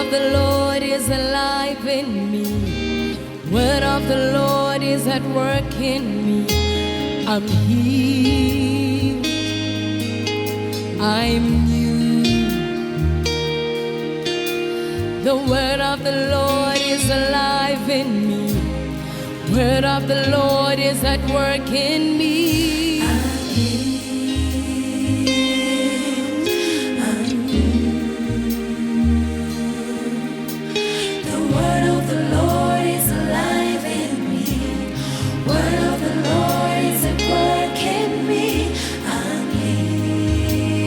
of the Lord is alive in me. Word of the Lord is at work in me. I'm healed. I'm new. The word of the Lord is alive in me. Word of the Lord is at work in me. I'm healed. I'm new. The word of the Lord is alive in me. Word of the Lord is at work in me. I'm healed.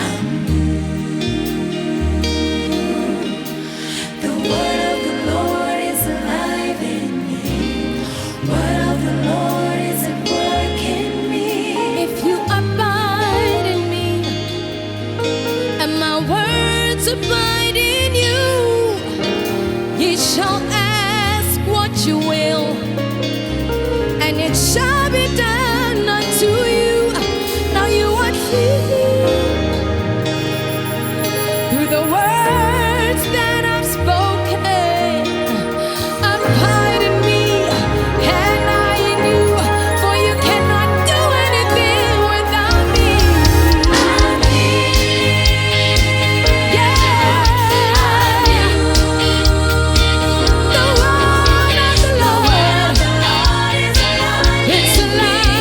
I'm new. The word of the Lord is alive in me. Word of the Lord is at work in me. If you abide in me, and my words abide in you, ye shall ask what you will, and it shall be done unto you. Now you are free through the words that I've spoken. Abide in me, and I in you, for you cannot do anything without me. I'm healed. Yeah. The word of the Lord, The word of the Lord is alive. it's alive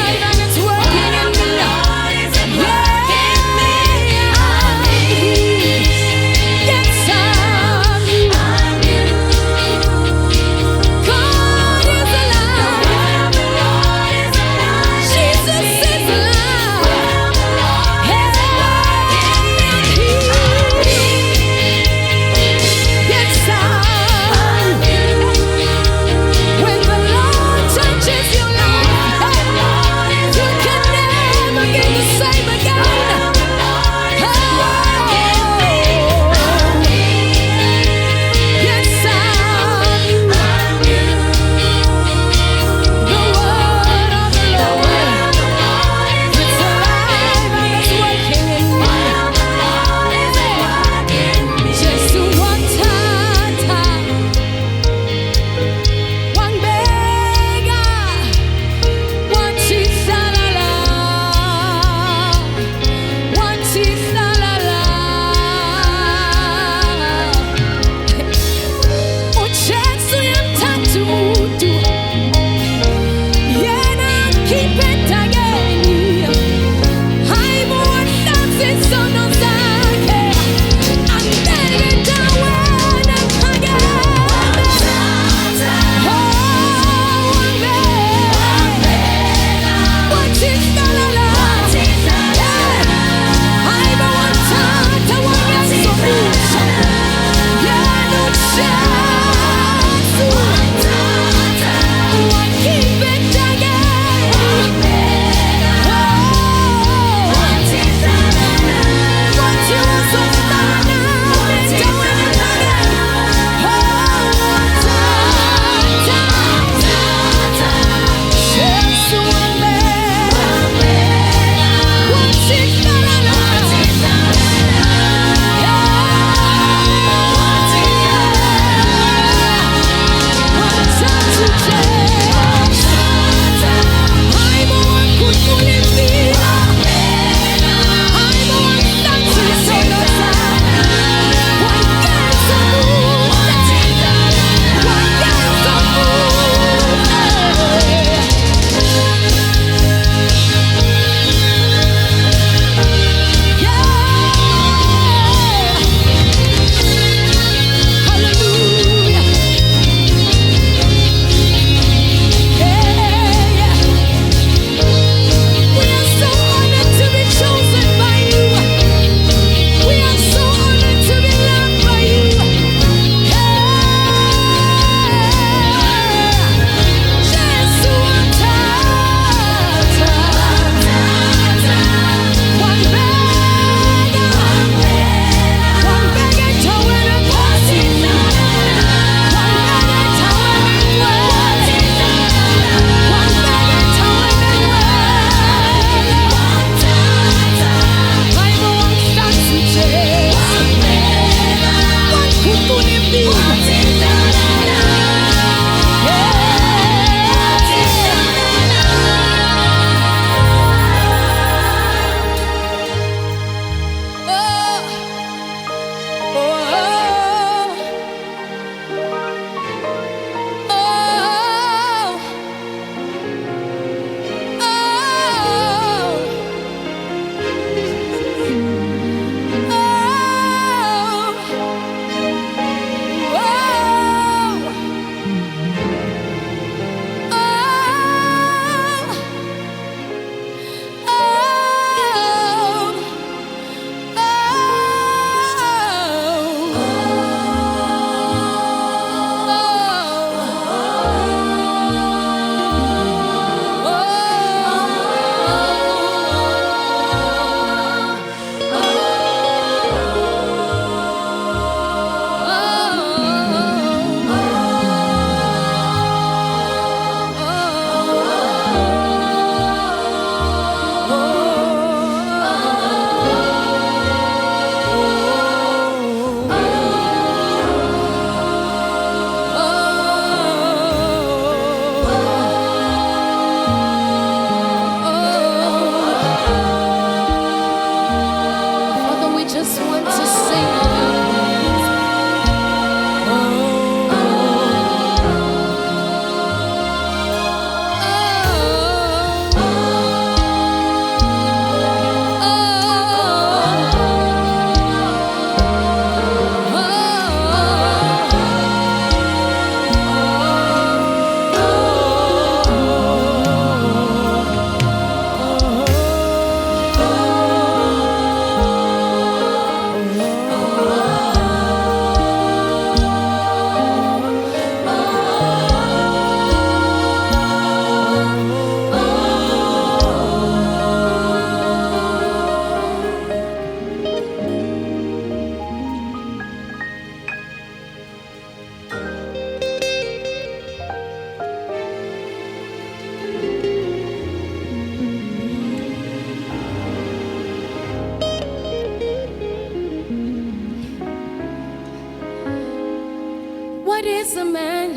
What is a man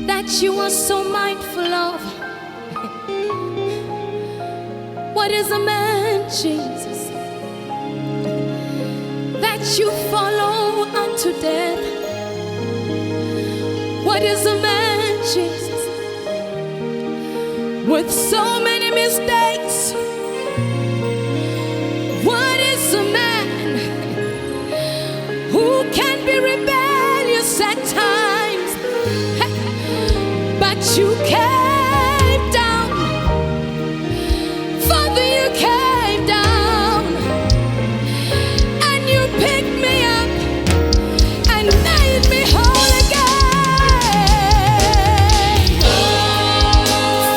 that you are so mindful of? What is a man, Jesus, that you follow unto death? What is a man, Jesus, with so many mistakes? What is a man who can be rebellious at times? But you came down, Father, you came down, and you picked me up and made me whole again.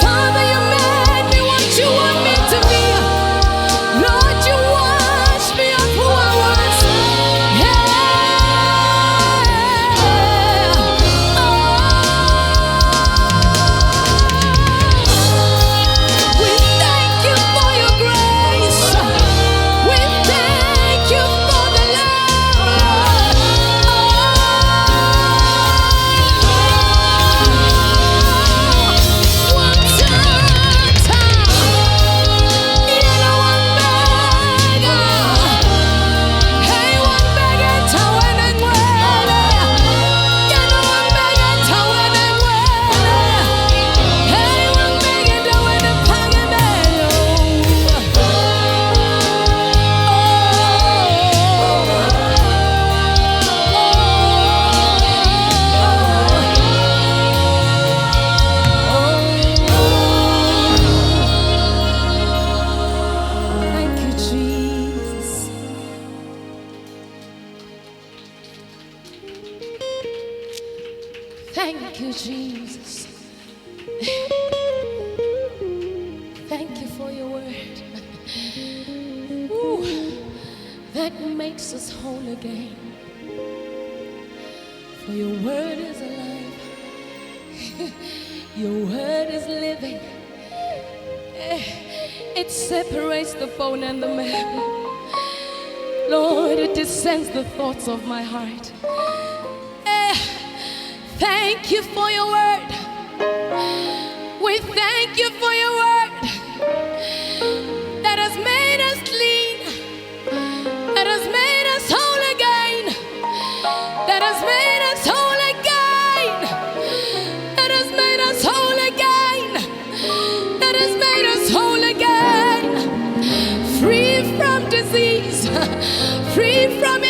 Father, you made me what you want me to be. Lord, you washed me of who I was. Yeah. We thank you for your grace. We thank you for the love. One time, you know one beggar. Hey, one beggar towing and wailing. You know one beggar towing and wailing. Hey, one beggar towing and panging Thank you, Jesus. Thank you, Jesus. Thank you for your word. Ooh, that makes us whole again. For your word is alive. Your word is living. It separates the bone and the marrow. Lord, it discerns the thoughts of my heart. Thank you for your word. We thank you for your word that has made us clean, that has made us whole again, that has made us whole again, that has made us whole again, that has made us whole again, free from disease, free from